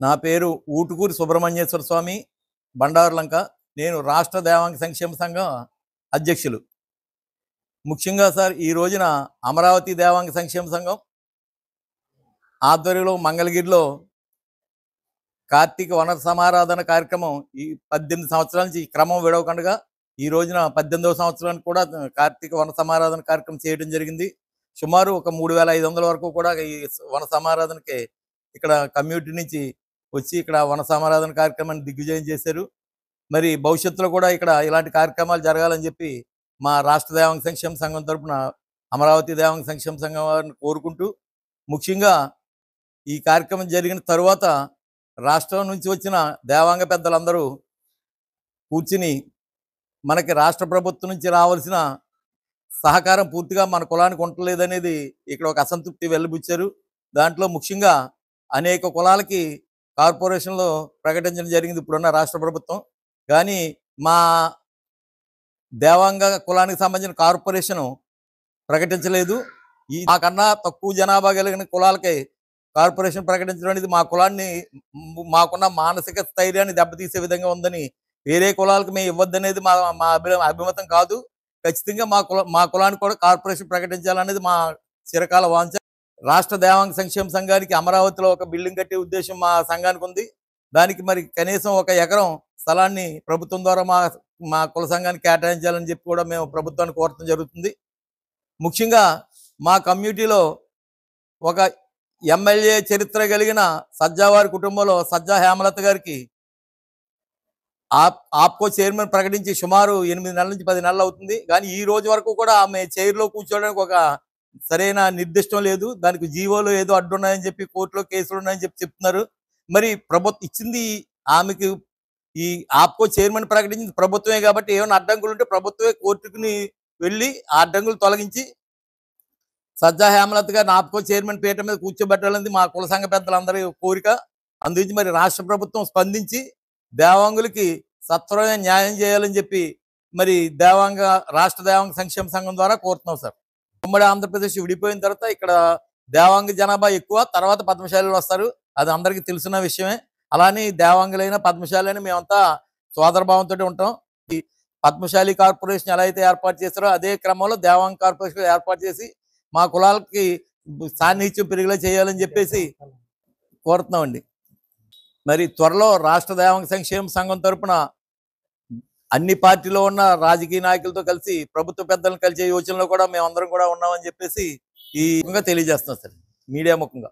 నా పేరు ఊటుకూరి సుబ్రహ్మణ్యేశ్వర స్వామి, బండారులంక. నేను రాష్ట్ర దేవాంగ సంక్షేమ సంఘం అధ్యక్షులు. ముఖ్యంగా సార్, ఈ రోజున అమరావతి దేవాంగ సంక్షేమ సంఘం ఆధ్వర్యంలో మంగళగిరిలో కార్తీక వనర సమారాధన కార్యక్రమం ఈ 18 సంవత్సరాల నుంచి క్రమం విడవకుండా ఈ రోజున 18వ సంవత్సరానికి కూడా కార్తీక వన సమారాధన కార్యక్రమం చేయడం జరిగింది. సుమారు ఒక 3500 వరకు కూడా ఈ వన సమారాధనకి ఇక్కడ కమ్యూనిటీ నుంచి వచ్చి ఇక్కడ వన సమారాధన కార్యక్రమాన్ని దిగ్విజయం చేశారు. మరి భవిష్యత్తులో కూడా ఇక్కడ ఇలాంటి కార్యక్రమాలు జరగాలని చెప్పి మా రాష్ట్ర దేవాంగ సంక్షేమ సంఘం తరపున అమరావతి దేవాంగ సంక్షేమ సంఘం వారిని కోరుకుంటూ, ముఖ్యంగా ఈ కార్యక్రమం జరిగిన తరువాత రాష్ట్రం నుంచి వచ్చిన దేవాంగ పెద్దలందరూ కూర్చుని మనకి రాష్ట్ర ప్రభుత్వం నుంచి రావాల్సిన సహకారం పూర్తిగా మన కులానికి ఉండలేదనేది ఇక్కడ ఒక అసంతృప్తి వెలిబుచ్చారు. దాంట్లో ముఖ్యంగా అనేక కులాలకి కార్పొరేషన్లో ప్రకటించడం జరిగింది ఇప్పుడున్న రాష్ట్ర ప్రభుత్వం. కానీ మా దేవాంగ కులానికి సంబంధించిన కార్పొరేషను ప్రకటించలేదు. మాకన్నా తక్కువ జనాభా కలిగిన కులాలకి కార్పొరేషన్ ప్రకటించడం అనేది మా కులాన్ని, మాకున్న మానసిక స్థైర్యాన్ని దెబ్బతీసే విధంగా ఉందని, వేరే కులాలకు మేము ఇవ్వద్దనేది మా మా అభిమతం కాదు. ఖచ్చితంగా మా కులానికి కూడా కార్పొరేషన్ ప్రకటించాలనేది మా చిరకాల వాంఛ. రాష్ట్ర దేవాంగ సంక్షేమ సంఘానికి అమరావతిలో ఒక బిల్డింగ్ కట్టే ఉద్దేశం మా సంఘానికి ఉంది. దానికి మరి కనీసం 1 ఎకరం స్థలాన్ని ప్రభుత్వం ద్వారా మా కుల సంఘానికి కేటాయించాలని చెప్పి కూడా మేము ప్రభుత్వాన్ని కోరటం జరుగుతుంది. ముఖ్యంగా మా కమ్యూనిటీలో ఒక ఎమ్మెల్యే చరిత్ర కలిగిన సజ్జావారి కుటుంబంలో సజ్జా హేమలత గారికి ఆప్కో చైర్మన్ ప్రకటించి సుమారు 8 నెలల నుంచి 10 నెలలు అవుతుంది. కానీ ఈ రోజు వరకు కూడా ఆమె చైర్లో కూర్చోవడానికి ఒక సరైన నిర్దిష్టం లేదు. దానికి జీవోలు ఏదో అడ్డున్నాయని చెప్పి, కోర్టులో కేసులు ఉన్నాయని చెప్పి చెప్తున్నారు. మరి ప్రభుత్వం ఇచ్చింది ఆమెకి, ఈ ఆప్కో చైర్మన్ ప్రకటించింది ప్రభుత్వమే కాబట్టి ఏమైనా అడ్డంకులు ఉంటే ప్రభుత్వమే కోర్టుకుని వెళ్ళి ఆ అడ్డంకులు తొలగించి సజ్జా హేమలత గారిని ఆప్కో చైర్మన్ పీఠ మీద కూర్చోబెట్టాలన్నది మా కుల సంఘ పెద్దలందరి కోరిక. అందుగురించి మరి రాష్ట్ర ప్రభుత్వం స్పందించి దేవాంగులకి సత్వరమైన న్యాయం చేయాలని చెప్పి మరి రాష్ట్ర దేవాంగ సంక్షేమ సంఘం ద్వారా కోరుతున్నాం సార్. ఉమ్మడి ఆంధ్రప్రదేశ్ విడిపోయిన తర్వాత ఇక్కడ దేవాంగ జనాభా ఎక్కువ, తర్వాత పద్మశాలులు వస్తారు. అది అందరికీ తెలిసిన విషయమే. అలానే దేవాంగులైనా పద్మశాలైనా మేమంతా సోదరభావంతో ఉంటాం. ఈ పద్మశాలి కార్పొరేషన్ ఎలా అయితే ఏర్పాటు చేస్తారో అదే క్రమంలో దేవాంగ కార్పొరేషన్ ఏర్పాటు చేసి మా కులాలకి సాన్నిహిత్యం పెరిగేలా చేయాలని చెప్పేసి కోరుతున్నామండి. మరి త్వరలో రాష్ట్ర దేవాంగ సంక్షేమ సంఘం తరపున అన్ని పార్టీలో ఉన్న రాజకీయ నాయకులతో కలిసి ప్రభుత్వ పెద్దలను కలిసే యోచనలో కూడా మేమందరం కూడా ఉన్నామని చెప్పేసి ఈ ముఖంగా తెలియజేస్తున్నాం సార్, మీడియా ముఖంగా.